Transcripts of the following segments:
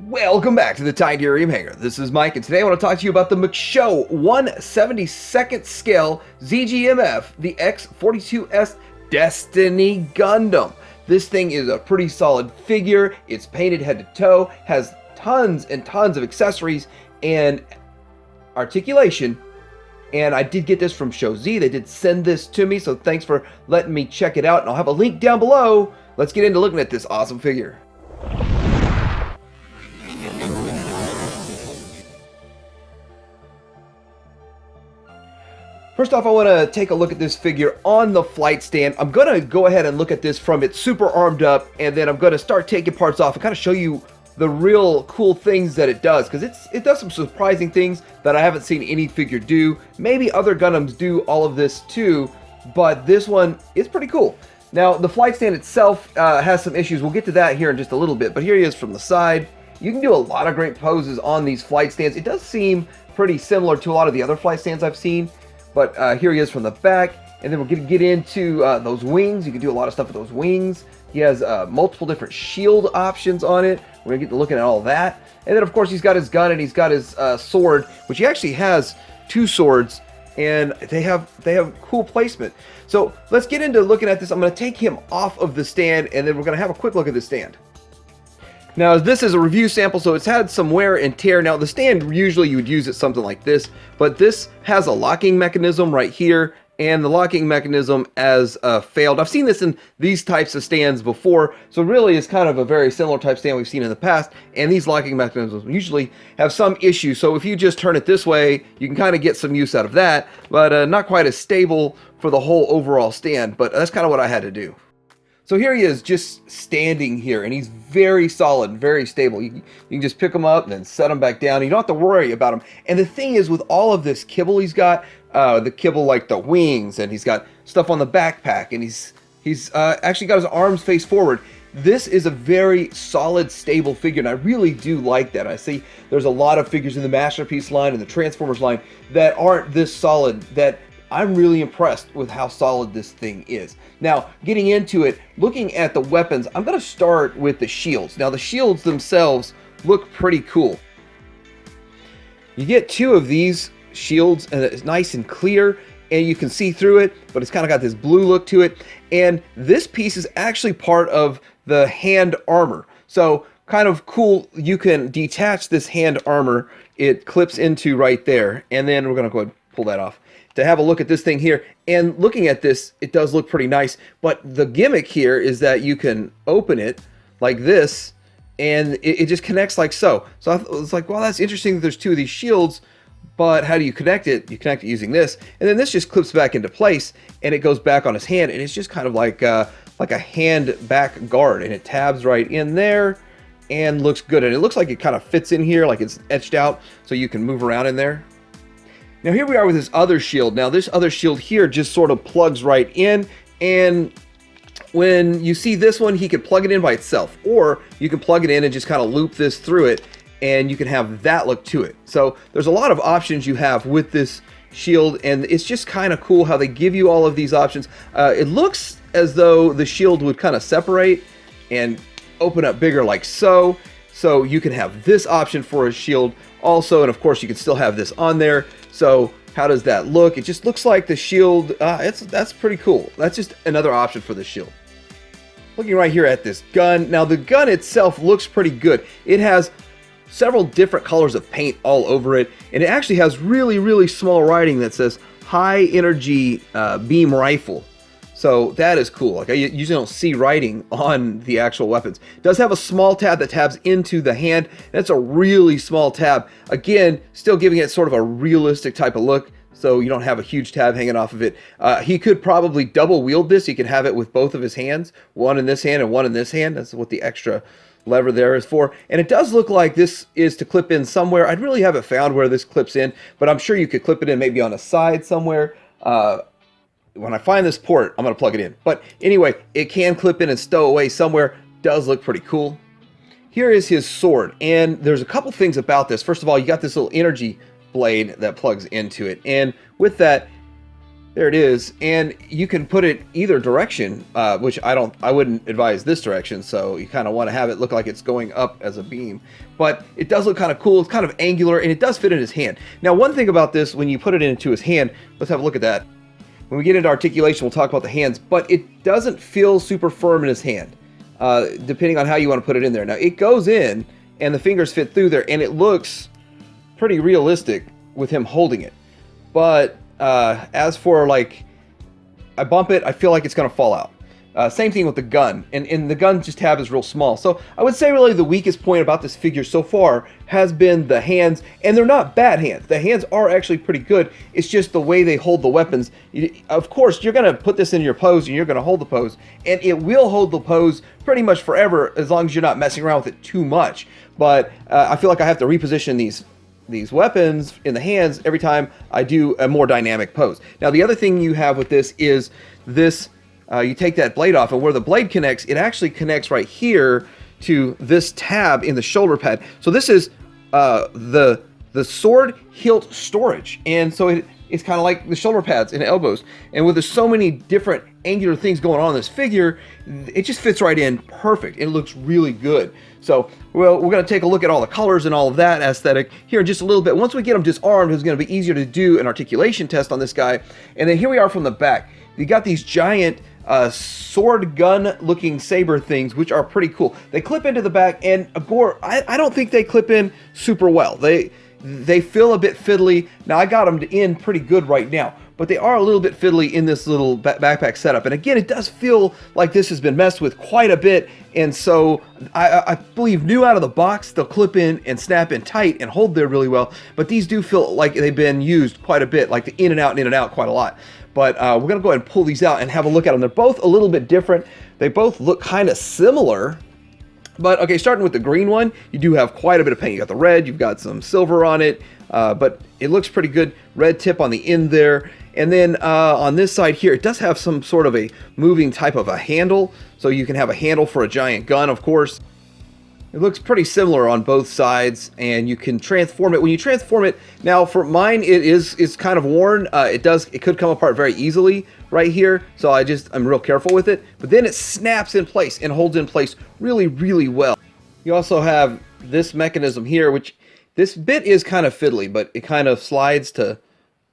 Welcome back to the Titanium Hangar. This is Mike, and today I want to talk to you about the McShow 1/72nd scale ZGMF, the X42S Destiny Gundam. This thing is a pretty solid figure. It's painted head to toe, has tons and tons of accessories and articulation. And I did get this from Show Z. They did send this to me, so thanks for letting me check it out. And I'll have a link down below. Let's get into looking at this awesome figure. First off, I want to take a look at this figure on the flight stand. I'm going to go ahead and look at this from its super armed up, and then I'm going to start taking parts off and kind of show you the real cool things that it does, because it does some surprising things that I haven't seen any figure do. Maybe other Gundams do all of this too, but this one is pretty cool. Now, the flight stand itself has some issues. We'll get to that here in just a little bit, but here he is from the side. You can do a lot of great poses on these flight stands. It does seem pretty similar to a lot of the other flight stands I've seen. But here he is from the back, and then we're going to get into those wings. You can do a lot of stuff with those wings. He has multiple different shield options on it. We're going to get to looking at all that. And then, of course, he's got his gun and he's got his sword, which he actually has two swords, and they have cool placement. So let's get into looking at this. I'm going to take him off of the stand, and then we're going to have a quick look at the stand. Now, this is a review sample, so it's had some wear and tear. Now, the stand, usually you would use it something like this, but this has a locking mechanism right here, and the locking mechanism has failed. I've seen this in these types of stands before, so really it's kind of a very similar type stand we've seen in the past, and these locking mechanisms usually have some issue. So if you just turn it this way, you can kind of get some use out of that, but not quite as stable for the whole overall stand, but that's kind of what I had to do. So here he is just standing here, and he's very solid and very stable. You can just pick him up and then set him back down. You don't have to worry about him. And the thing is, with all of this kibble he's got, the kibble like the wings, and he's got stuff on the backpack, and he's actually got his arms face forward. This is a very solid, stable figure, and I really do like that. I see there's a lot of figures in the Masterpiece line and the Transformers line that aren't this solid, that I'm really impressed with how solid this thing is. Now, getting into it, looking at the weapons, I'm going to start with the shields. Now, the shields themselves look pretty cool. You get two of these shields, and it's nice and clear, and you can see through it, but it's kind of got this blue look to it. And this piece is actually part of the hand armor. So, kind of cool, you can detach this hand armor. It clips into right there, and then we're going to go ahead and pull that off to have a look at this thing here. And looking at this, it does look pretty nice, but the gimmick here is that you can open it like this, and it just connects like so. So I was like, well, that's interesting that there's two of these shields, but how do you connect it? You connect it using this, and then this just clips back into place, and it goes back on his hand, and it's just kind of like a hand back guard, and it tabs right in there and looks good. And it looks like it kind of fits in here, like it's etched out, so you can move around in there. Now here we are with this other shield. Now this other shield here just sort of plugs right in, and when you see this one, he can plug it in by itself, or you can plug it in and just kind of loop this through it, and you can have that look to it. So there's a lot of options you have with this shield, and it's just kind of cool how they give you all of these options. It looks as though the shield would kind of separate and open up bigger like so. So you can have this option for a shield also, and of course you can still have this on there. So how does that look? It just looks like the shield, that's pretty cool. That's just another option for the shield. Looking right here at this gun. Now the gun itself looks pretty good. It has several different colors of paint all over it, and it actually has really, really small writing that says high energy beam rifle. So that is cool. Like, I usually don't see writing on the actual weapons. It does have a small tab that tabs into the hand. That's a really small tab. Again, still giving it sort of a realistic type of look, so you don't have a huge tab hanging off of it. He could probably double wield this. He could have it with both of his hands, one in this hand and one in this hand. That's what the extra lever there is for. And it does look like this is to clip in somewhere. I'd really haven't found where this clips in, but I'm sure you could clip it in maybe on the side somewhere. When I find this port, I'm going to plug it in. But anyway, it can clip in and stow away somewhere. Does look pretty cool. Here is his sword, and there's a couple things about this. First of all, you got this little energy blade that plugs into it, and with that, There it is, and you can put it either direction, which I wouldn't advise this direction, so you kind of want to have it look like it's going up as a beam. But it does look kind of cool, it's kind of angular, and it does fit in his hand. Now, one thing about this, when you put it into his hand, let's have a look at that. When we get into articulation, we'll talk about the hands, but it doesn't feel super firm in his hand, depending on how you want to put it in there. Now, it goes in, and the fingers fit through there, and it looks pretty realistic with him holding it. But as for like, I bump it, I feel like it's gonna fall out. Same thing with the gun, and the gun just tab is real small. So I would say really the weakest point about this figure so far has been the hands, and they're not bad hands. The hands are actually pretty good. It's just the way they hold the weapons. Of course, you're gonna put this in your pose and you're gonna hold the pose, and it will hold the pose pretty much forever as long as you're not messing around with it too much. But I feel like I have to reposition these weapons in the hands every time I do a more dynamic pose. Now, the other thing you have with this is this, you take that blade off, and where the blade connects, it actually connects right here to this tab in the shoulder pad. So this is the sword hilt storage, and so it's kind of like the shoulder pads and elbows. And with there's so many different angular things going on in this figure, it just fits right in perfect. It looks really good. So, well, we're going to take a look at all the colors and all of that aesthetic here in just a little bit. Once we get him disarmed, it's going to be easier to do an articulation test on this guy. And then here we are from the back. You got these giant sword gun looking saber things, which are pretty cool. They clip into the back, and I don't think they clip in super well. They feel a bit fiddly. Now, I got them in pretty good right now, but they are a little bit fiddly in this little backpack setup. And again, it does feel like this has been messed with quite a bit. And so I believe new out of the box, they'll clip in and snap in tight and hold there really well. But these do feel like they've been used quite a bit, like the in and out quite a lot. But we're gonna go ahead and pull these out and have a look at them. They're both a little bit different. They both look kind of similar. But okay, starting with the green one, you do have quite a bit of paint. You got the red, you've got some silver on it, but it looks pretty good. Red tip on the end there. And then on this side here, it does have some sort of a moving type of a handle. So you can have a handle for a giant gun, of course. It looks pretty similar on both sides, and you can transform it. When you transform it, now for mine, it's kind of worn. It could come apart very easily right here, so I'm real careful with it. But then it snaps in place and holds in place really, really well. You also have this mechanism here, which this bit is kind of fiddly, but it kind of slides to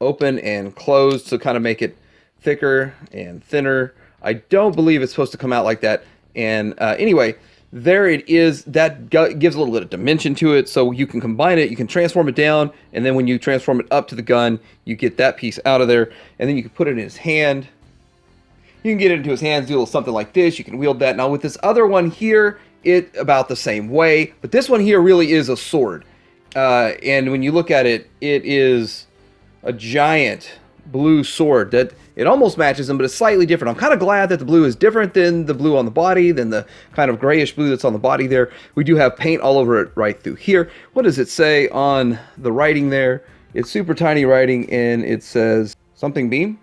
open and close to kind of make it thicker and thinner. I don't believe it's supposed to come out like that. And anyway, there it is. That gives a little bit of dimension to it, so you can combine it, you can transform it down, and then when you transform it up to the gun, you get that piece out of there, and then you can put it in his hand. You can get it into his hands, do a little something like this. You can wield that. Now with this other one here, it about the same way, but this one here really is a sword. And when you look at it, it is a giant blue sword that it almost matches them, but it's slightly different. I'm kind of glad that the blue is different than the blue on the body, than the kind of grayish blue that's on the body there. We do have paint all over it right through here. What does it say on the writing there? It's super tiny writing, and it says something beam.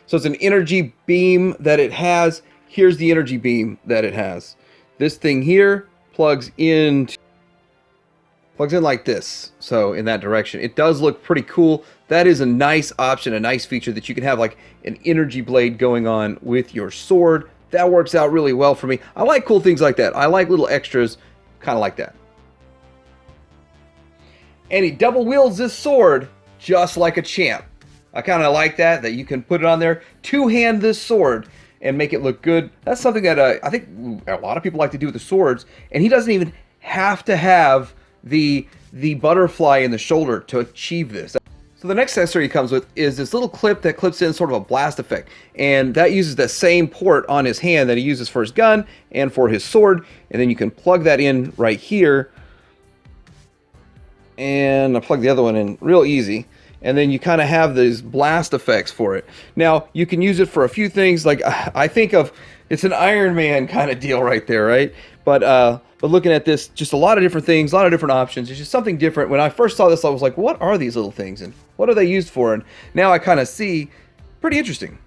So it's an energy beam that it has. Here's the energy beam that it has. This thing here plugs in like this, so in that direction. It does look pretty cool. That is a nice option, a nice feature that you can have like an energy blade going on with your sword. That works out really well for me. I like cool things like that. I like little extras kind of like that. And he double wields this sword just like a champ. I kind of like that you can put it on there, two-hand this sword and make it look good. That's something that I think a lot of people like to do with the swords, and he doesn't even have to have the butterfly in the shoulder to achieve this. So the next accessory he comes with is this little clip that clips in sort of a blast effect, and that uses the same port on his hand that he uses for his gun and for his sword, and then you can plug that in right here, and I'll plug the other one in real easy, and then you kind of have these blast effects for it. Now you can use it for a few things, like I think of it's an Iron Man kind of deal right there, right? But looking at this, just a lot of different things, a lot of different options. It's just something different. When I first saw this, I was like, what are these little things and what are they used for? And now I kind of see, pretty interesting.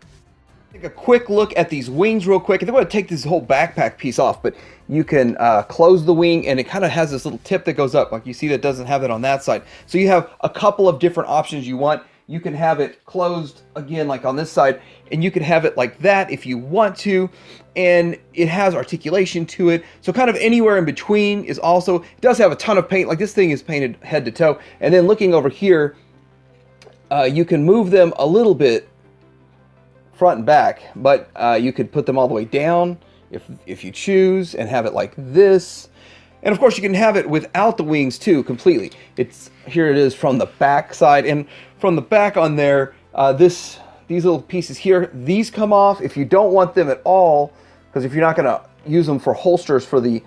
Take a quick look at these wings real quick. And then we're going to take this whole backpack piece off, but you can close the wing, and it kind of has this little tip that goes up. Like you see that doesn't have that on that side. So you have a couple of different options you want. You can have it closed again, like on this side, and you can have it like that if you want to. And it has articulation to it. So kind of anywhere in between is also, it does have a ton of paint. Like this thing is painted head to toe. And then looking over here, you can move them a little bit front and back, but you could put them all the way down if you choose and have it like this. And of course you can have it without the wings too, completely. Here it is from the back side, and from the back on there, these little pieces here, these come off if you don't want them at all, because if you're not gonna use them for holsters for the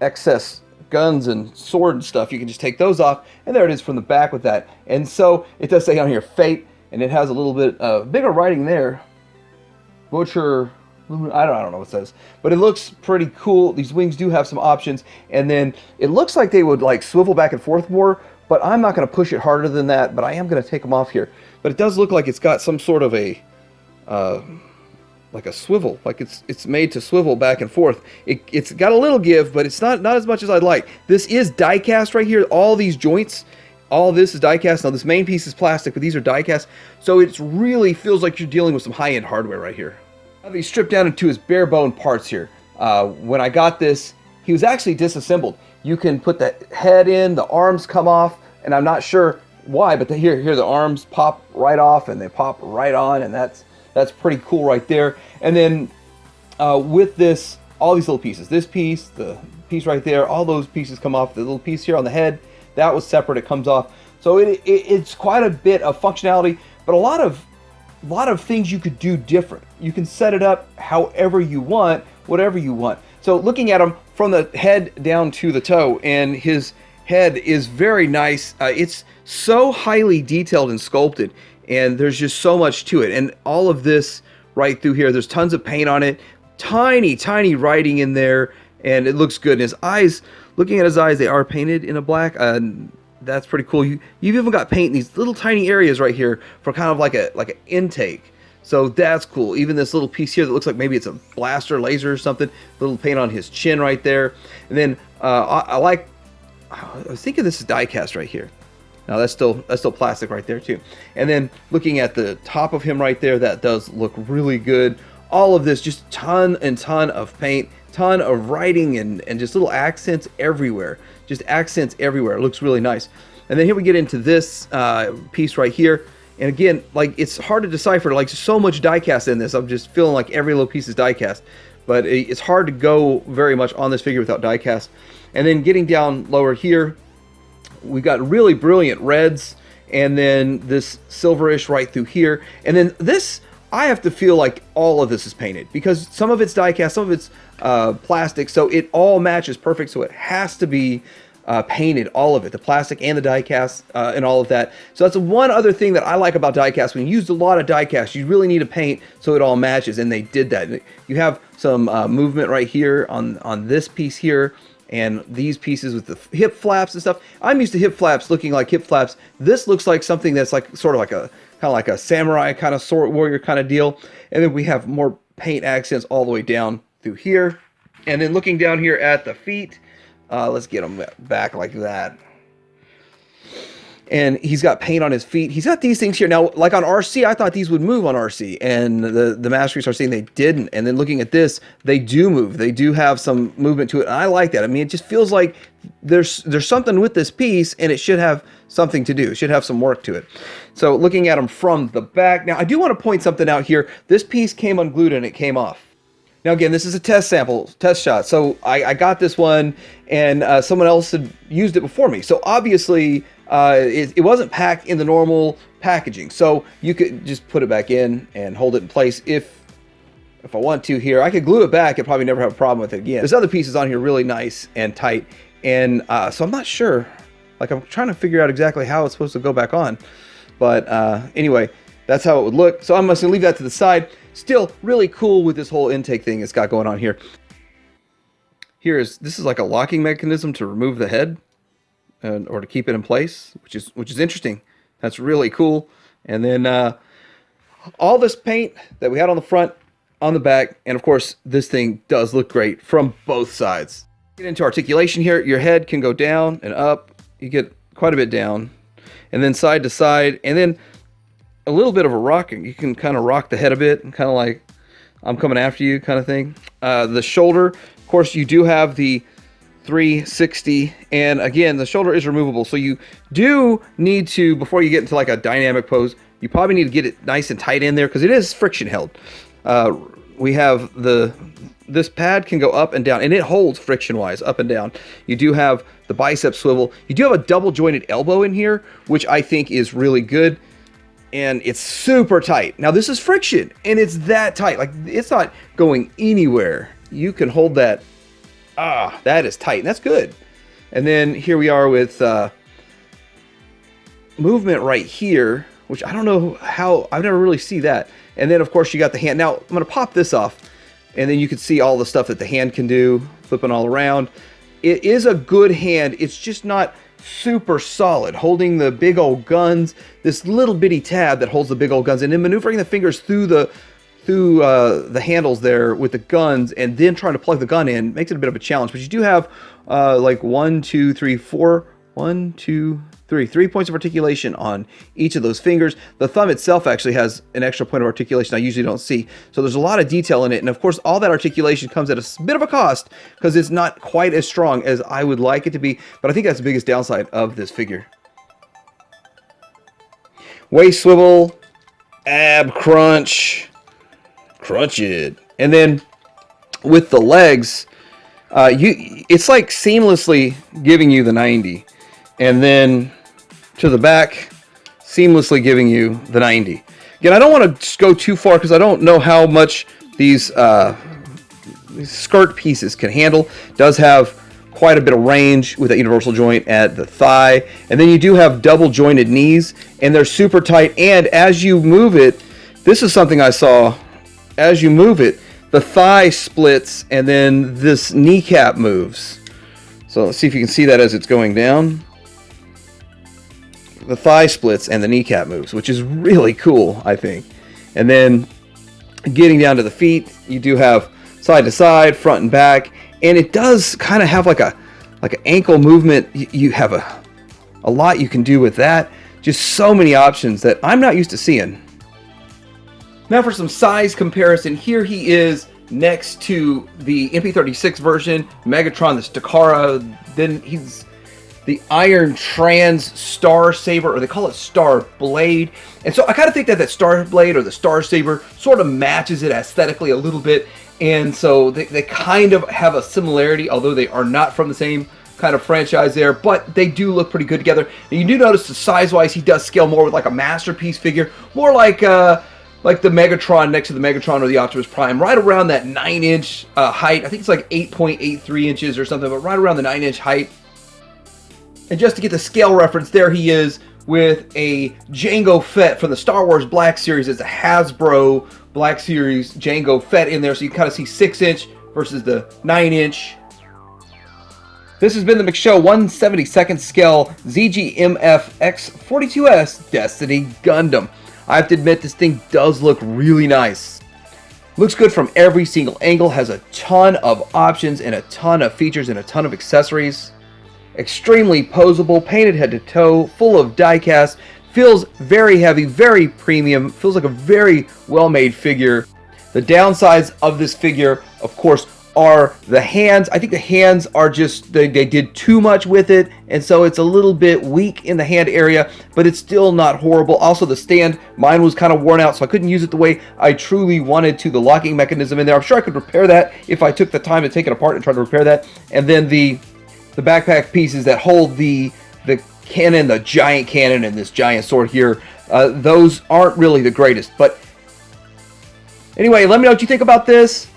excess guns and sword and stuff, you can just take those off, and there it is from the back with that. And so it does say on here, Fate, and it has a little bit bigger writing there. Butcher, I don't know what it says, but it looks pretty cool. These wings do have some options, and then it looks like they would like swivel back and forth more, but I'm not going to push it harder than that, but I am going to take them off here. But it does look like it's got some sort of a like a swivel, like it's made to swivel back and forth. It's got a little give, but it's not as much as I'd like. This is die cast right here. All these joints, all this is die cast. Now this main piece is plastic, but these are die cast, so it really feels like you're dealing with some high-end hardware right here. He's stripped down into his bare bone parts here. When I got this, he was actually disassembled. You can put the head in, the arms come off, and I'm not sure why, but here the arms pop right off and they pop right on, and that's pretty cool right there. And then with this, all these little pieces, this piece, the piece right there, all those pieces come off. The little piece here on the head, that was separate, it comes off. So it's quite a bit of functionality, but a lot of things you could do different. You can set it up however you want, whatever you want. So looking at him from the head down to the toe, and his head is very nice. It's so highly detailed and sculpted, and there's just so much to it. And all of this right through here, there's tons of paint on it, tiny writing in there, and it looks good. And his eyes, looking at his eyes, they are painted in a black. That's pretty cool. You've even got paint in these little tiny areas right here for kind of like an intake. So that's cool. Even this little piece here that looks like maybe it's a blaster, laser or something. Little paint on his chin right there. And then I was thinking this is die cast right here. Now that's still plastic right there too. And then looking at the top of him right there, that does look really good. All of this, just ton and ton of paint, ton of writing, and just little accents everywhere. Just accents everywhere. It looks really nice. And then here we get into this piece right here. And again, like, it's hard to decipher, like, so much die cast in this. I'm just feeling like every little piece is die cast. But it's hard to go very much on this figure without die cast. And then getting down lower here, we got really brilliant reds, and then this silverish right through here. And then this, I have to feel like all of this is painted, because some of it's die cast, some of it's plastic, so it all matches perfect. So it has to be painted, all of it, the plastic and the die cast and all of that. So that's one other thing that I like about die cast. When you used a lot of die cast, you really need to paint so it all matches, and they did that. You have some movement right here on this piece here, and these pieces with the hip flaps and stuff. I'm used to hip flaps looking like hip flaps. This looks like something that's like sort of like a kind of like a samurai kind of sword warrior kind of deal. And then we have more paint accents all the way down through here. And then looking down here at the feet, let's get them back like that. And he's got paint on his feet. He's got these things here. Now, like on RC, I thought these would move on RC, and the Master Race RC, they didn't. And then looking at this, they do move. They do have some movement to it, and I like that. I mean, it just feels like there's something with this piece, and it should have something to do. It should have some work to it. So looking at them from the back. Now, I do want to point something out here. This piece came unglued, and it came off. Now, again, this is a test sample, test shot. So I got this one, and someone else had used it before me. So obviously, it wasn't packed in the normal packaging. So you could just put it back in and hold it in place if I want to here. I could glue it back and probably never have a problem with it again. This other piece is on here really nice and tight. And so I'm not sure. Like, I'm trying to figure out exactly how it's supposed to go back on. But anyway, that's how it would look. So I'm just going to leave that to the side. Still really cool with this whole intake thing it's got going on here. This is like a locking mechanism to remove the head or to keep it in place, which is interesting. That's really cool. And then all this paint that we had on the front, on the back, and of course this thing does look great from both sides. Get into articulation here. Your head can go down and up. You get quite a bit down, and then side to side, and then a little bit of a rock. You can kind of rock the head a bit and kind of like I'm coming after you kind of thing. The shoulder, of course, you do have the 360, and again, the shoulder is removable, so you do need to, before you get into like a dynamic pose, you probably need to get it nice and tight in there because it is friction held. We have this pad can go up and down, and it holds friction wise up and down. You do have the bicep swivel. You do have a double jointed elbow in here, which I think is really good, and it's super tight. Now this is friction, and it's that tight, like it's not going anywhere. You can hold that. That is tight, and that's good. And then here we are with movement right here, which I don't know how, I've never really see that. And then of course you got the hand. Now I'm gonna pop this off, and then you can see all the stuff that the hand can do, flipping all around. It is a good hand, it's just not super solid, holding the big old guns, this little bitty tab that holds the big old guns, and then maneuvering the fingers through the handles there with the guns, and then trying to plug the gun in makes it a bit of a challenge. But you do have like 1, 2, 3, 4, 1, 2, 3, 3 points of articulation on each of those fingers. The thumb itself actually has an extra point of articulation I usually don't see. So there's a lot of detail in it, and of course all that articulation comes at a bit of a cost because it's not quite as strong as I would like it to be. But I think that's the biggest downside of this figure. Waist swivel, ab crunch. Crunch it. And then with the legs, it's like seamlessly giving you the 90, and then to the back, seamlessly giving you the 90. Again, I don't want to go too far because I don't know how much these skirt pieces can handle. It does have quite a bit of range with that universal joint at the thigh, and then you do have double jointed knees, and they're super tight. And as you move it, this is something I saw. As you move it, the thigh splits and then this kneecap moves. So let's see if you can see that as it's going down. The thigh splits and the kneecap moves, which is really cool, I think. And then getting down to the feet, you do have side to side, front and back, and it does kind of have like an ankle movement. You have a lot you can do with that. Just so many options that I'm not used to seeing. Now for some size comparison, here he is next to the MP36 version, Megatron, the Takara, then he's the Iron Trans Star Saber, or they call it Star Blade. And so I kind of think that Star Blade or the Star Saber sort of matches it aesthetically a little bit. And so they kind of have a similarity, although they are not from the same kind of franchise there, but they do look pretty good together. And you do notice the size-wise, he does scale more with like a Masterpiece figure, more like the Megatron next to the Megatron or the Optimus Prime, right around that 9-inch height. I think it's like 8.83 inches or something, but right around the 9-inch height. And just to get the scale reference, there he is with a Jango Fett from the Star Wars Black Series. It's a Hasbro Black Series Jango Fett in there, so you kind of see 6-inch versus the 9-inch. This has been the McShow 1/72nd scale ZGMF-X42S Destiny Gundam. I have to admit, this thing does look really nice. Looks good from every single angle, has a ton of options and a ton of features and a ton of accessories. Extremely poseable, painted head to toe, full of die-cast, feels very heavy, very premium, feels like a very well-made figure. The downsides of this figure, of course, are the hands. I think the hands are just, they did too much with it, and so it's a little bit weak in the hand area, but it's still not horrible. Also, the stand, mine was kind of worn out, so I couldn't use it the way I truly wanted to. The locking mechanism in there, I'm sure I could repair that if I took the time to take it apart and try to repair that. And then the backpack pieces that hold the cannon, the giant cannon, and this giant sword here, those aren't really the greatest. But anyway, let me know what you think about this.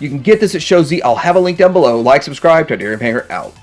You can get this at Show Z. I'll have a link down below. Like, subscribe. Titanium Hanger out.